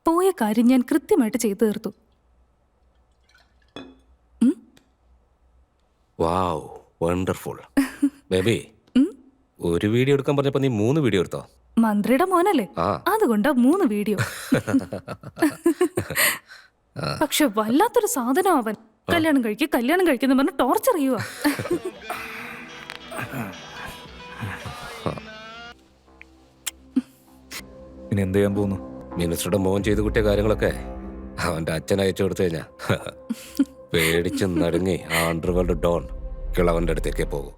പോയ കാര്യം ഞാൻ കൃത്യമായിട്ട് ചെയ്തു തീർത്തു. വാവ്, വണ്ടർഫുൾ. ബേബി, ഒരു വീഡിയോ എടുക്കാൻ പറഞ്ഞപ്പോ നീ 3 വീഡിയോ എടുത്തോ? മന്ത്രിയുടെ മോനല്ലേ, അതുകൊണ്ടാ 3 വീഡിയോ. പക്ഷെ വല്ലാത്തൊരു സാധനം അവൻ. കല്യാണം കഴിക്കുന്ന പറഞ്ഞ് ടോർച്ചർ ചെയ്യുക. ഇനി എന്ത് ചെയ്യാൻ പോകുന്നു? മിനിസ്റ്ററുടെ മോൻ ചെയ്തു കൂട്ടിയ കാര്യങ്ങളൊക്കെ അവന്റെ അച്ഛൻ അയച്ചു കൊടുത്തു കഴിഞ്ഞാ പേടിച്ച് നടുങ്ങി ആ അണ്ടർവേൾഡ് ഡോൺ കിളവന്റെ അടുത്തേക്ക് പോകും.